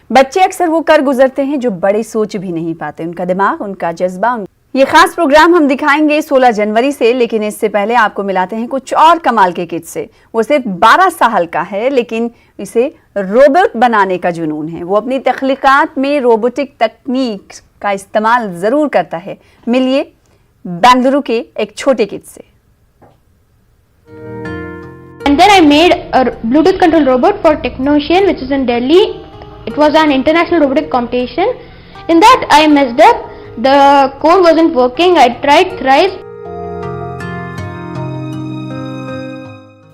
बच्चे अक्सर वो कर गुजरते हैं जो बड़े सोच भी नहीं पाते। उनका दिमाग, उनका जज्बा। ये खास प्रोग्राम हम दिखाएंगे 16 जनवरी से, लेकिन इससे पहले आपको मिलाते हैं कुछ और कमाल के किड से। वो सिर्फ 12 साल का है, लेकिन इसे रोबोट बनाने का जुनून है। वो अपनी तख्लीकात में रोबोटिक तकनीक का इस्तेमाल जरूर करता है। मिलिए बेंगलुरु के एक छोटे किड से। And then I made a Bluetooth control robot for Technocian, which is in Delhi. It was an international robotic competition. In that I messed up. The code wasn't working. I tried thrice.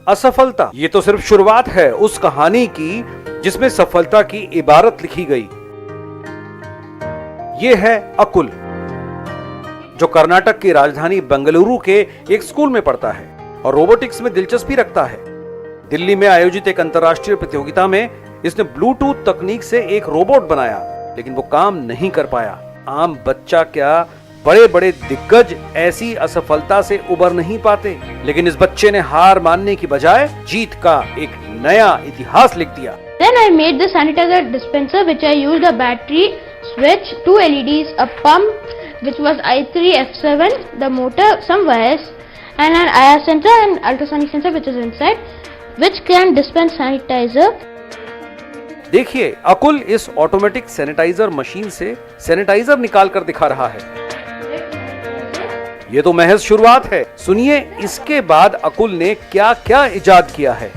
असफलता, ये तो सिर्फ शुरुआत है उस कहानी की जिसमें सफलता की इबारत लिखी गई। ये है अकुल, जो कर्नाटक की राजधानी बेंगलुरु के एक स्कूल में पढ़ता है और रोबोटिक्स में दिलचस्पी रखता है। दिल्ली में आयोजित एक अंतर्राष्ट्रीय प्रतियोगिता में इसने ब्लूटूथ तकनीक से एक रोबोट बनाया, लेकिन वो काम नहीं कर पाया। आम बच्चा क्या, बड़े बड़े दिग्गज ऐसी असफलता से उबर नहीं पाते, लेकिन इस बच्चे ने हार मानने की बजाय जीत का एक नया इतिहास लिख दिया। Then I made the sanitizer dispenser, which I used a battery switch, 2 LEDs, a pump which was i3F7, the motor, some wires, and an IR sensor and ultrasonic sensor which is inside, which can dispense sanitizer. देखिए, अकुल इस automatic sanitiser machine से sanitiser निकाल कर दिखा रहा है। ये तो महज शुरुआत है। सुनिए इसके बाद अकुल ने क्या क्या इजाद किया है।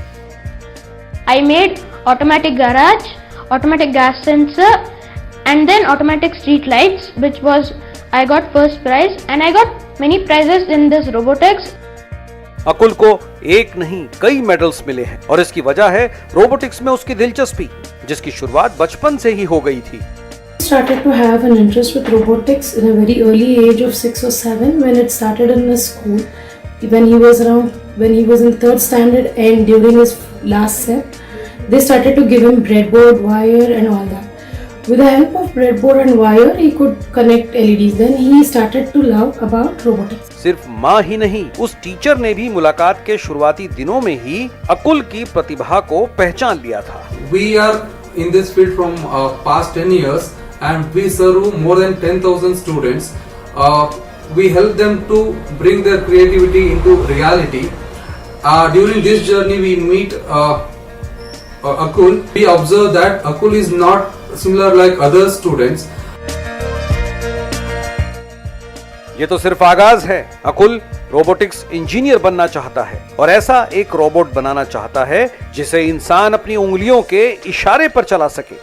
I made automatic garage, automatic gas sensor, and then automatic street lights, which was I got first prize, and I got many prizes in this robotics. अकुल को एक नहीं कई मेडल्स मिले हैं और इसकी वजह है रोबोटिक्स में उसकी दिलचस्पी, जिसकी शुरुआत बचपन से ही हो गई थी। Started to have an interest with robotics in a very early age of 6 or 7 when it started in his school. When he was in 3rd standard and during his last sem, they started to give him breadboard, wire and all that. With the help of breadboard and wire, he could connect LEDs. Then he started to love about robotics. सिर्फ माँ ही नहीं, उस teacher ने भी मुलाकात के शुरुआती दिनों में ही अकुल की प्रतिभा को पहचान लिया था। We are in this field from past 10 years and we serve more than 10,000 students. We help them to bring their creativity into reality. During this journey we meet Akul. We observe that Akul is not similar like other students. ये तो सिर्फ आगाज है। अकुल robotics engineer बनना चाहता है और ऐसा एक रोबोट बनाना चाहता है जिसे इंसान अपनी उंगलियों के इशारे पर चला सके।